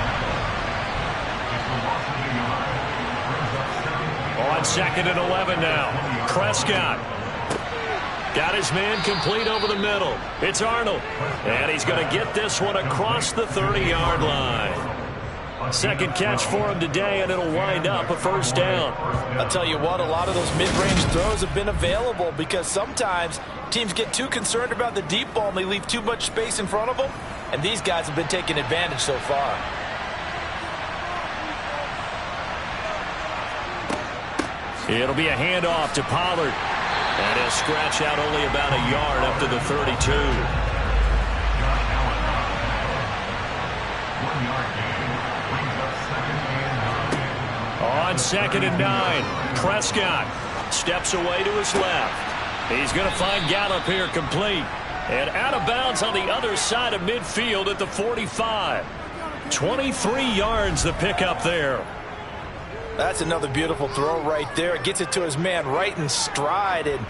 On 2nd and 11 now. Prescott. Got his man complete over the middle. It's Arnold. And he's going to get this one across the 30-yard line. Second catch for him today, and it'll wind up a first down. I'll tell you what, a lot of those mid-range throws have been available because sometimes teams get too concerned about the deep ball and they leave too much space in front of them, and these guys have been taking advantage so far. It'll be a handoff to Pollard. And he'll scratch out only about a yard up to the 32. On 2nd and 9, Prescott steps away to his left. He's going to find Gallup here complete. And out of bounds on the other side of midfield at the 45. 23 yards the pickup there. That's another beautiful throw right there. Gets it to his man right in stride. And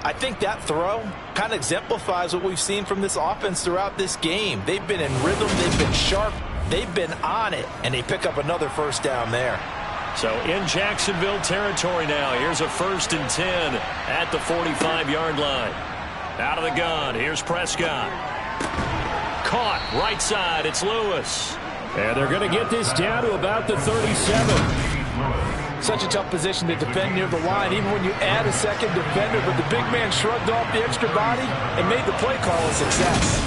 I think that throw kind of exemplifies what we've seen from this offense throughout this game. They've been in rhythm. They've been sharp. They've been on it. And they pick up another first down there. So in Jacksonville territory now. Here's a 1st and 10 at the 45-yard line. Out of the gun. Here's Prescott. Caught right side. It's Lewis. And they're going to get this down to about the 37. Such a tough position to defend near the line, even when you add a second defender. But the big man shrugged off the extra body and made the play call a success.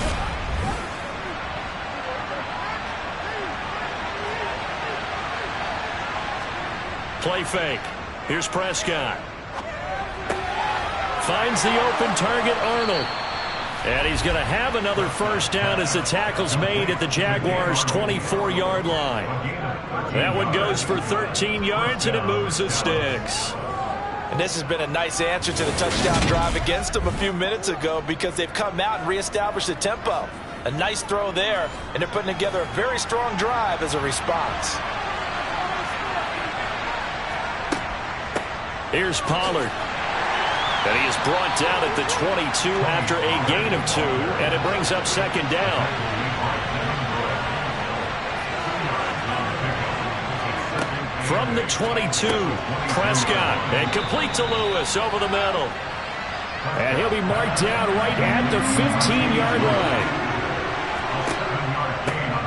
Play fake. Here's Prescott. Finds the open target, Arnold. And he's going to have another first down as the tackle's made at the Jaguars' 24-yard line. That one goes for 13 yards, and it moves the sticks. And this has been a nice answer to the touchdown drive against them a few minutes ago because they've come out and reestablished the tempo. A nice throw there, and they're putting together a very strong drive as a response. Here's Pollard. And he is brought down at the 22 after a gain of 2, and it brings up 2nd down. From the 22, Prescott, and complete to Lewis over the middle. And he'll be marked down right at the 15-yard line.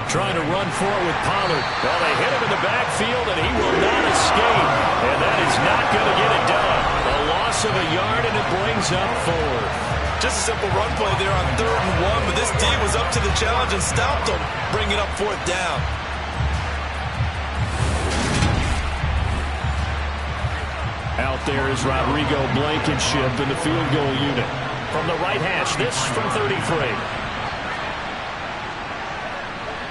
Trying to run for it with Pollard. Well, they hit him in the backfield, and he will not escape. And that is not going to get it done. A loss of a yard, and it brings up 4th. Just a simple run play there on 3rd and 1, but this D was up to the challenge and stopped them, bringing up 4th down. Out there is Rodrigo Blankenship in the field goal unit. From the right hash, this from 33.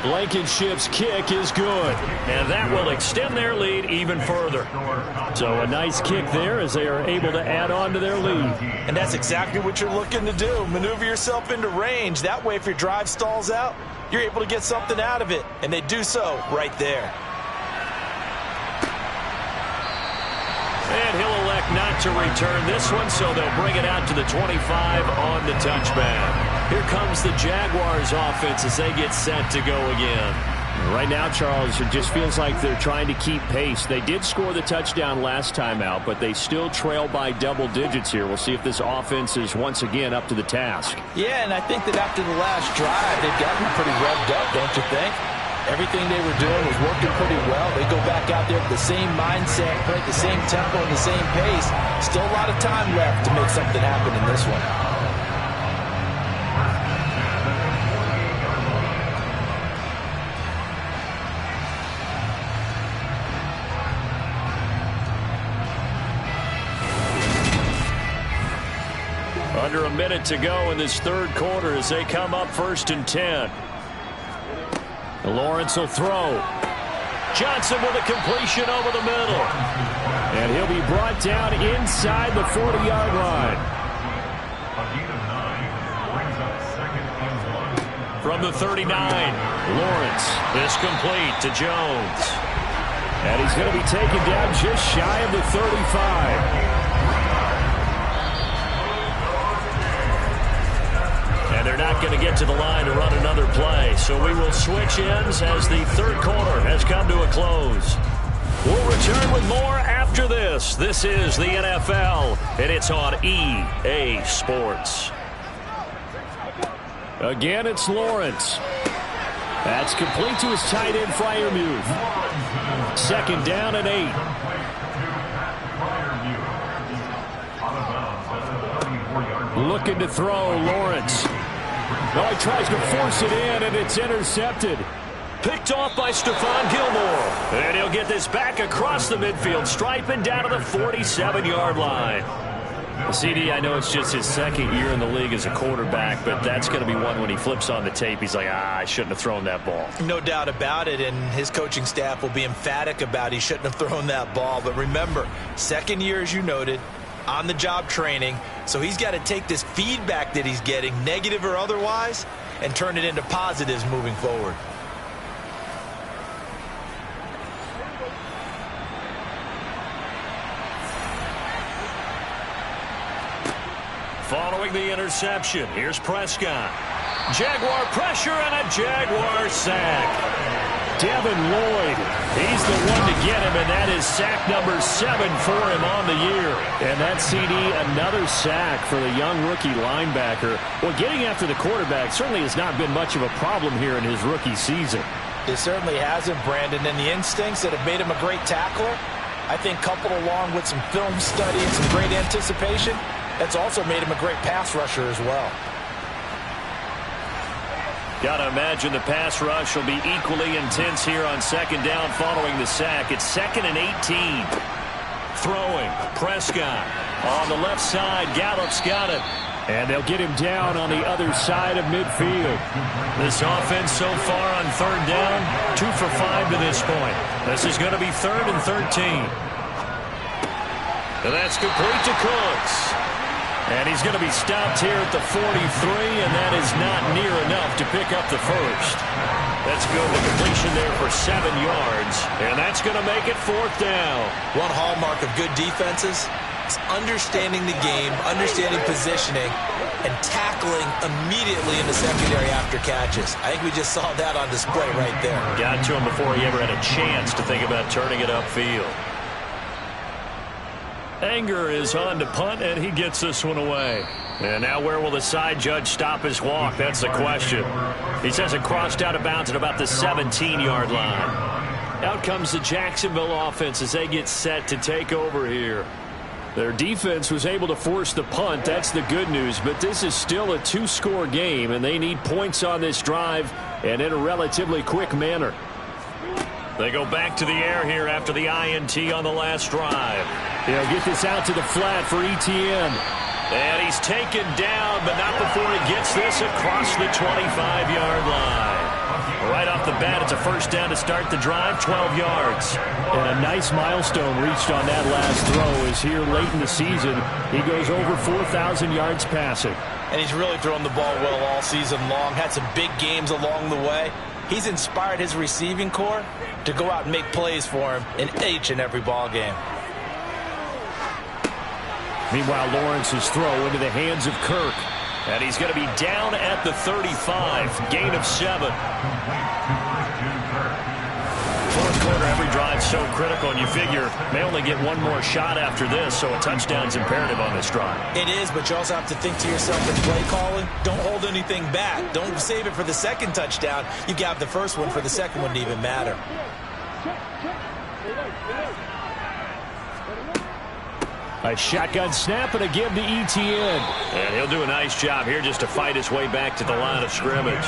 Blankenship's kick is good, and that will extend their lead even further. So a nice kick there as they are able to add on to their lead. And that's exactly what you're looking to do. Maneuver yourself into range. That way, if your drive stalls out, you're able to get something out of it. And they do so right there. And he'll elect not to return this one, so they'll bring it out to the 25 on the touchback. Here comes the Jaguars offense as they get set to go again. Right now, Charles, it just feels like they're trying to keep pace. They did score the touchdown last time out, but they still trail by double digits here. We'll see if this offense is once again up to the task. Yeah, and I think that after the last drive, they've gotten pretty revved up, don't you think? Everything they were doing was working pretty well. They go back out there with the same mindset, play at the same tempo and the same pace. Still a lot of time left to make something happen in this one. Under a minute to go in this 3rd quarter as they come up 1st and 10. Lawrence will throw. Johnson with a completion over the middle. And he'll be brought down inside the 40-yard line. From the 39, Lawrence is complete to Jones. And he's going to be taken down just shy of the 35. not going to get to the line to run another play. So we will switch ends as the third quarter has come to a close. We'll return with more after this. This is the NFL, and it's on EA Sports. Again, it's Lawrence. That's complete to his tight end, Freiermuth. 2nd down and 8. Looking to throw, Lawrence. No, he tries to force it in, and it's intercepted. Picked off by Stephon Gilmore. And he'll get this back across the midfield stripe and down to the 47-yard line. CD, I know it's just his 2nd year in the league as a quarterback, but that's going to be one when he flips on the tape, he's like, I shouldn't have thrown that ball. No doubt about it, and his coaching staff will be emphatic about he shouldn't have thrown that ball. But remember, 2nd year, as you noted, on-the-job training, so he's got to take this feedback that he's getting, negative or otherwise, and turn it into positives moving forward. Following the interception, here's Prescott. Jaguar pressure and a Jaguar sack. Devin Lloyd, he's the one to get him, and that is sack number 7 for him on the year. And that CD, another sack for the young rookie linebacker. Well, getting after the quarterback certainly has not been much of a problem here in his rookie season. It certainly hasn't, Brandon, and the instincts that have made him a great tackler, I think coupled along with some film study and some great anticipation, that's also made him a great pass rusher as well. Got to imagine the pass rush will be equally intense here on 2nd down following the sack. It's 2nd and 18. Throwing, Prescott. On the left side, Gallup's got it. And they'll get him down on the other side of midfield. This offense so far on 3rd down, 2 for 5 to this point. This is going to be 3rd and 13. And that's complete to Cooks. And he's going to be stopped here at the 43, and that is not near enough to pick up the first. That's good. The completion there for 7 yards, and that's going to make it 4th down. One hallmark of good defenses is understanding the game, understanding positioning, and tackling immediately in the secondary after catches. I think we just saw that on display right there. Got to him before he ever had a chance to think about turning it upfield. Anger is on to punt, and he gets this one away. And now where will the side judge stop his walk? That's the question. He says it crossed out of bounds at about the 17-yard line. Out comes the Jacksonville offense as they get set to take over here. Their defense was able to force the punt. That's the good news. But this is still a 2-score game, and they need points on this drive and in a relatively quick manner. They go back to the air here after the INT on the last drive. They'll get this out to the flat for Etienne. And he's taken down, but not before he gets this across the 25-yard line. Right off the bat, it's a 1st down to start the drive, 12 yards. And a nice milestone reached on that last throw as here late in the season, he goes over 4,000 yards passing. And he's really thrown the ball well all season long, had some big games along the way. He's inspired his receiving corps to go out and make plays for him in each and every ball game. Meanwhile, Lawrence's throw into the hands of Kirk. And he's going to be down at the 35, gain of 7. 4th quarter, every drive so critical, and you figure they only get one more shot after this, so a touchdown's imperative on this drive. It is, but you also have to think to yourself in play calling, don't hold anything back. Don't save it for the 2nd touchdown. You got the first one for the 2nd one to even matter. A shotgun snap and a give to Etienne. And he'll do a nice job here just to fight his way back to the line of scrimmage.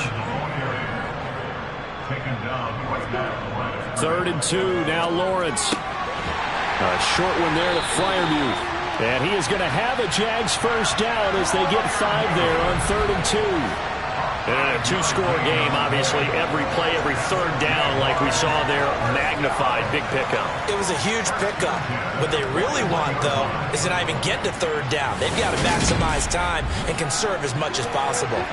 3rd and 2, now Lawrence. A short one there to Freiermuth. And he is going to have a Jags 1st down as they get 5 there on 3rd and 2. And a 2-score game, obviously, every play, every 3rd down, like we saw there, magnified, big pickup. It was a huge pickup. What they really want, though, is to not even get to 3rd down. They've got to maximize time and conserve as much as possible.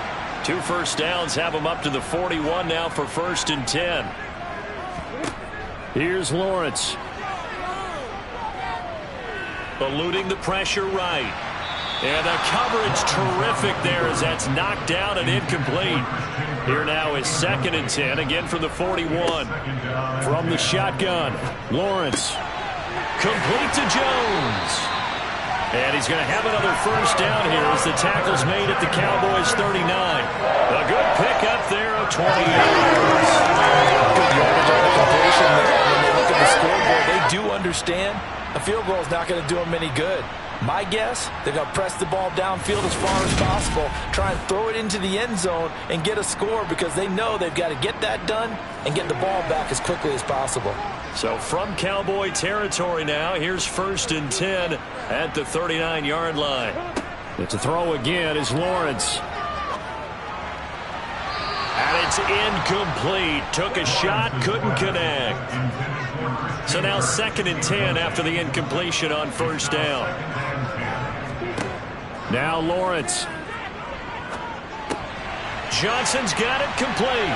2 1st downs have them up to the 41 now for 1st and 10. Here's Lawrence. Eluding the pressure right. And the coverage terrific there as that's knocked down and incomplete. Here now is 2nd and 10, again from the 41. From the shotgun, Lawrence. Complete to Jones. And he's going to have another first down here as the tackle's made at the Cowboys' 39. A good pickup there of 20 yards. Good yardage on the completion there. When they look at the scoreboard, they do understand a field goal is not going to do them any good. My guess, they're going to press the ball downfield as far as possible, try and throw it into the end zone and get a score because they know they've got to get that done and get the ball back as quickly as possible. So from Cowboy territory now, here's 1st and 10 at the 39-yard line. But to throw again is Lawrence. And it's incomplete. Took a shot, couldn't connect. So now 2nd and 10 after the incompletion on 1st down. Now Lawrence. Johnson's got it complete.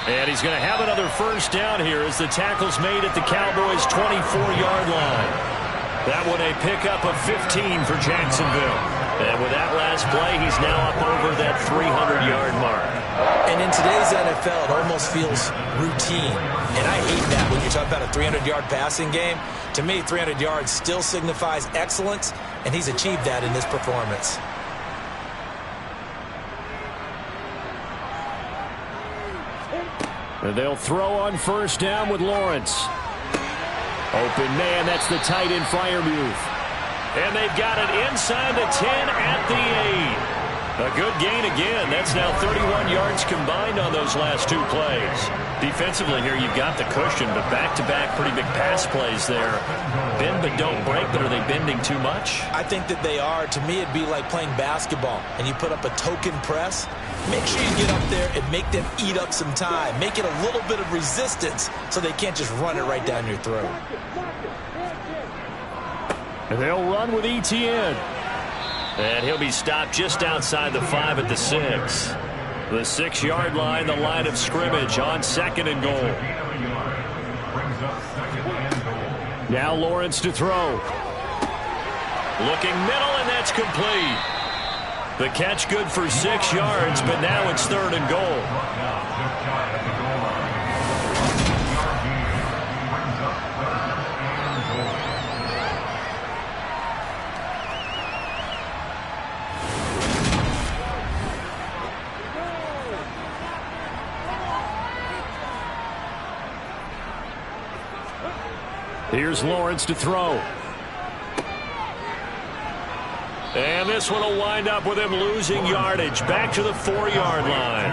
And he's going to have another first down here as the tackle's made at the Cowboys' 24-yard line. That one a pickup of 15 for Jacksonville. And with that last play, he's now up over that 300-yard mark. And in today's NFL, it almost feels routine. And I hate that when you talk about a 300-yard passing game. To me, 300 yards still signifies excellence, and he's achieved that in this performance. And they'll throw on 1st down with Lawrence. Open man, that's the tight end Freiermuth. And they've got it inside the 10 at the 8. A good gain again. That's now 31 yards combined on those last 2 plays. Defensively here, you've got the cushion, but back-to-back pretty big pass plays there. Bend but don't break, but are they bending too much? I think that they are. To me, it'd be like playing basketball, and you put up a token press. Make sure you get up there and make them eat up some time. Make it a little bit of resistance so they can't just run it right down your throat. And they'll run with Etienne. And he'll be stopped just outside the 5 at the 6. The 6-yard line, the line of scrimmage on 2nd and goal. Now Lawrence to throw. Looking middle, and that's complete. The catch good for 6 yards, but now it's 3rd and goal. Here's Lawrence to throw. And this one will wind up with him losing yardage back to the 4-yard line.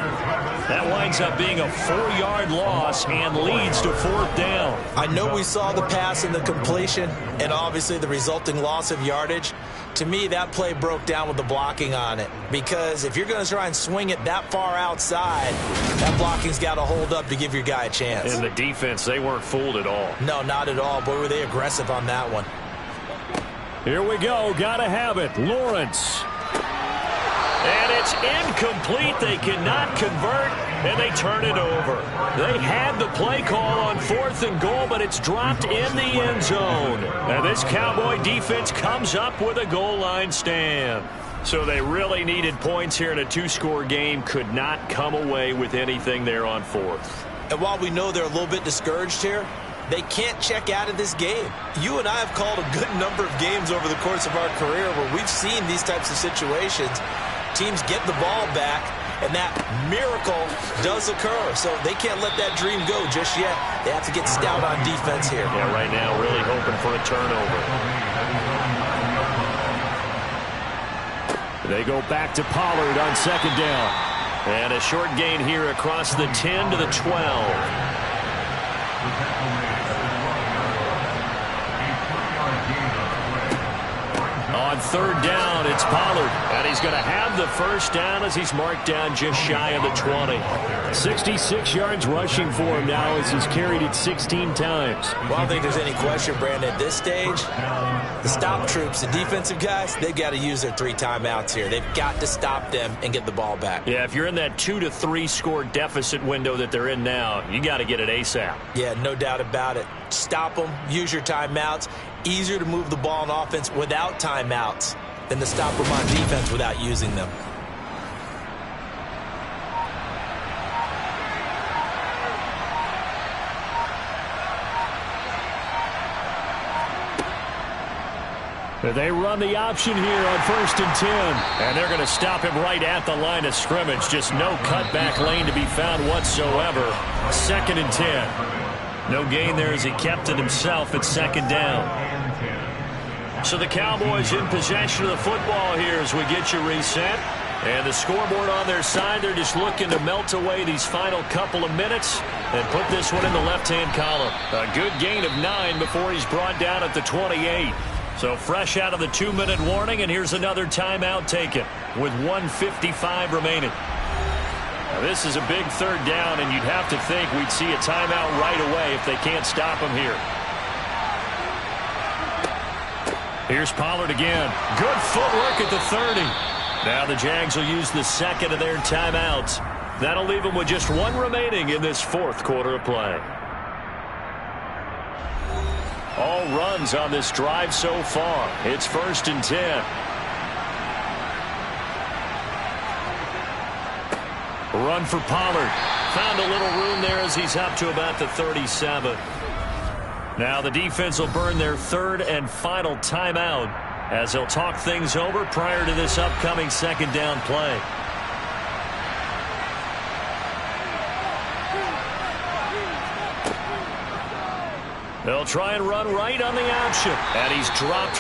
That winds up being a 4-yard loss and leads to 4th down. I know we saw the pass and the completion and obviously the resulting loss of yardage. To me, that play broke down with the blocking on it, because if you're going to try and swing it that far outside, that blocking's got to hold up to give your guy a chance. And the defense, they weren't fooled at all. No, not at all. Boy, were they aggressive on that one. Here we go. Gotta have it. Lawrence. And it's incomplete. They cannot convert, and they turn it over. They had the play call on 4th and goal, but it's dropped in the end zone. And this Cowboy defense comes up with a goal line stand. So they really needed points here in a 2-score game. Could not come away with anything there on 4th. And while we know they're a little bit discouraged here, they can't check out of this game. You and I have called a good number of games over the course of our career where we've seen these types of situations. Teams get the ball back, and that miracle does occur. So they can't let that dream go just yet. They have to get stout on defense here. Yeah, right now really hoping for a turnover. They go back to Pollard on 2nd down. And a short gain here across the 10 to the 12. On 3rd down, it's Pollard, and he's going to have the first down as he's marked down just shy of the 20. 66 yards rushing for him now as he's carried it 16 times. Well, I don't think there's any question, Brandon, at this stage, the stop troops, the defensive guys, they've got to use their 3 timeouts here. They've got to stop them and get the ball back. Yeah, if you're in that 2 to 3 score deficit window that they're in now, you got to get it ASAP. Yeah, no doubt about it. Stop them, use your timeouts. Easier to move the ball on offense without timeouts. than to stop them on defense without using them. They run the option here on 1st and 10. And they're going to stop him right at the line of scrimmage. Just no cutback lane to be found whatsoever. 2nd and 10. No gain there as he kept it himself at 2nd down. So the Cowboys in possession of the football here as we get you reset. And the scoreboard on their side, they're just looking to melt away these final couple of minutes and put this one in the left-hand column. A good gain of 9 before he's brought down at the 28. So fresh out of the 2-minute warning, and here's another timeout taken with 1:55 remaining. Now this is a big 3rd down, and you'd have to think we'd see a timeout right away if they can't stop him here. Here's Pollard again. Good footwork at the 30. Now the Jags will use the 2nd of their timeouts. That'll leave them with just 1 remaining in this 4th quarter of play. All runs on this drive so far. It's 1st and 10. Run for Pollard. Found a little room there as he's up to about the 37. Now the defense will burn their 3rd and final timeout as they'll talk things over prior to this upcoming 2nd down play. They'll try and run right on the option. And he's dropped